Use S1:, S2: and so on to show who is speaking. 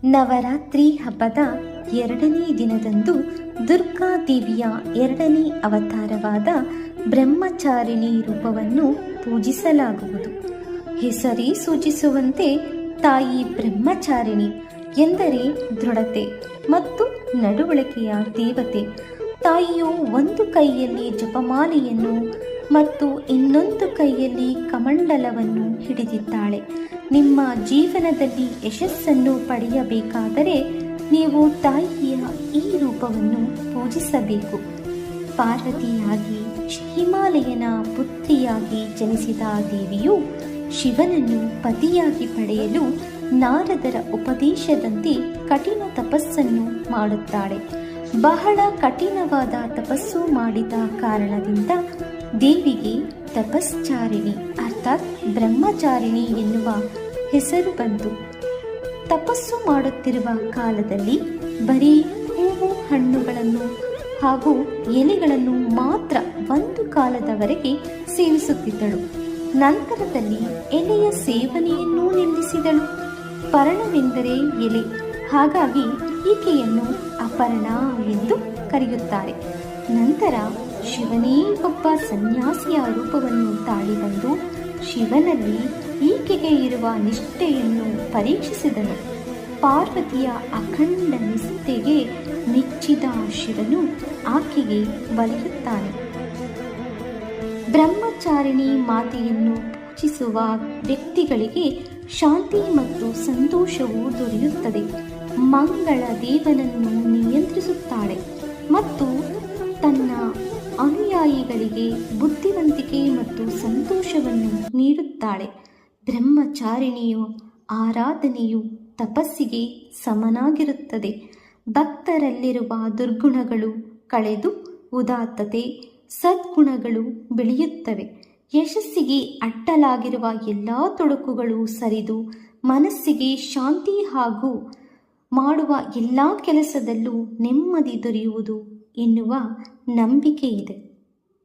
S1: ನವರಾತ್ರಿ ಹಬ್ಬದ 2ನೇ ದಿನದಂದು ದುರ್ಗಾದೇವಿಯ 2ನೇ ಅವತಾರವಾದ ಬ್ರಹ್ಮಚಾರಿಣಿ ರೂಪವನ್ನು ಪೂಜಿಸಲಾಗುವುದು. ಹೆಸರೇ ಸೂಚಿಸುವಂತೆ ತಾಯಿ ಬ್ರಹ್ಮಚಾರಿಣಿ ಎಂದರೆ ದೃಢತೆ ಮತ್ತು ನಡವಳಿಕೆಯ ದೇವತೆ. ತಾಯಿಯು ಒಂದು ಕೈಯಲ್ಲಿ ಜಪಮಾಲೆಯನ್ನು ಮತ್ತು ಇನ್ನೊಂದು ಕೈಯಲ್ಲಿ ಕಮಂಡಲವನ್ನು ಹಿಡಿದಿದ್ದಾಳೆ. ನಿಮ್ಮ ಜೀವನದಲ್ಲಿ ಯಶಸ್ಸನ್ನು ಪಡೆಯಬೇಕಾದರೆ ನೀವು ತಾಯಿಯ ಈ ರೂಪವನ್ನು ಪೂಜಿಸಬೇಕು. ಪಾರ್ವತಿಯಾಗಿ ಹಿಮಾಲಯನ ಪುತ್ರಿಯಾಗಿ ಜನಿಸಿದ ದೇವಿಯು ಶಿವನನ್ನು ಪತಿಯಾಗಿ ಪಡೆಯಲು ನಾರದರ ಉಪದೇಶದಂತೆ ಕಠಿಣ ತಪಸ್ಸನ್ನು ಮಾಡುತ್ತಾಳೆ. ಬಹಳ ಕಠಿಣವಾದ ತಪಸ್ಸು ಮಾಡಿದ ಕಾರಣದಿಂದ ದೇವಿಗೆ ತಪಶ್ಚಾರಿಣಿ ಅರ್ಥಾತ್ ಬ್ರಹ್ಮಚಾರಿಣಿ ಎನ್ನುವ ಹೆಸರು ಬಂತು. ತಪಸ್ಸು ಮಾಡುತ್ತಿರುವ ಕಾಲದಲ್ಲಿ ಬರೀ ಹೂವು ಹಣ್ಣುಗಳನ್ನು ಹಾಗೂ ಎಲೆಗಳನ್ನು ಮಾತ್ರ ಒಂದು ಕಾಲದವರೆಗೆ ಸೇವಿಸುತ್ತಿದ್ದಳು. ನಂತರದಲ್ಲಿ ಎಲೆಯ ಸೇವನೆಯನ್ನೂ ನಿಲ್ಲಿಸಿದಳು. ಪರ್ಣವೆಂದರೆ ಎಲೆ, ಹಾಗಾಗಿ ಈಕೆಯನ್ನು ಅಪರ್ಣ ಎಂದು ಕರೆಯುತ್ತಾರೆ. ನಂತರ ಶಿವನೇ ಒಬ್ಬ ಸನ್ಯಾಸಿಯ ರೂಪವನ್ನು ತಾಳಿ ಬಂದು ಶಿವನಲ್ಲಿ ಈಕೆಗೆ ಇರುವ ನಿಷ್ಠೆಯನ್ನು ಪರೀಕ್ಷಿಸಿದನು. ಪಾರ್ವತಿಯ ಅಖಂಡ ನಿಷ್ಠೆಗೆ ಮೆಚ್ಚಿದ ಶಿವನು ಆಕೆಗೆ ಒಲಿಯುತ್ತಾನೆ. ಬ್ರಹ್ಮಚಾರಿಣಿ ಮಾತೆಯನ್ನು ಪೂಜಿಸುವ ವ್ಯಕ್ತಿಗಳಿಗೆ ಶಾಂತಿ ಮತ್ತು ಸಂತೋಷವು ದೊರೆಯುತ್ತದೆ. ಮಂಗಳ ದೇವನನ್ನು ನಿಯಂತ್ರಿಸುತ್ತಾಳೆ ಮತ್ತು ತನ್ನ ಅನುಯಾಯಿಗಳಿಗೆ ಬುದ್ಧಿವಂತಿಕೆ ಮತ್ತು ಸಂತೋಷವನ್ನು ನೀಡುತ್ತಾಳೆ. ಬ್ರಹ್ಮಚಾರಿಣಿಯ ಆರಾಧನೆಯು ತಪಸ್ಸಿಗೆ ಸಮನಾಗಿರುತ್ತದೆ. ಭಕ್ತರಲ್ಲಿರುವ ದುರ್ಗುಣಗಳು ಕಳೆದು ಉದಾತ್ತತೆ, ಸದ್ಗುಣಗಳು ಬೆಳೆಯುತ್ತವೆ. ಯಶಸ್ಸಿಗೆ ಅಡ್ಡಲಾಗಿರುವ ಎಲ್ಲ ತೊಡಕುಗಳು ಸರಿದು ಮನಸ್ಸಿಗೆ ಶಾಂತಿ ಹಾಗೂ ಮಾಡುವ ಎಲ್ಲ ಕೆಲಸದಲ್ಲೂ ನೆಮ್ಮದಿ ದೊರೆಯುವುದು ಎನ್ನುವ ನಂಬಿಕೆ ಇದೆ.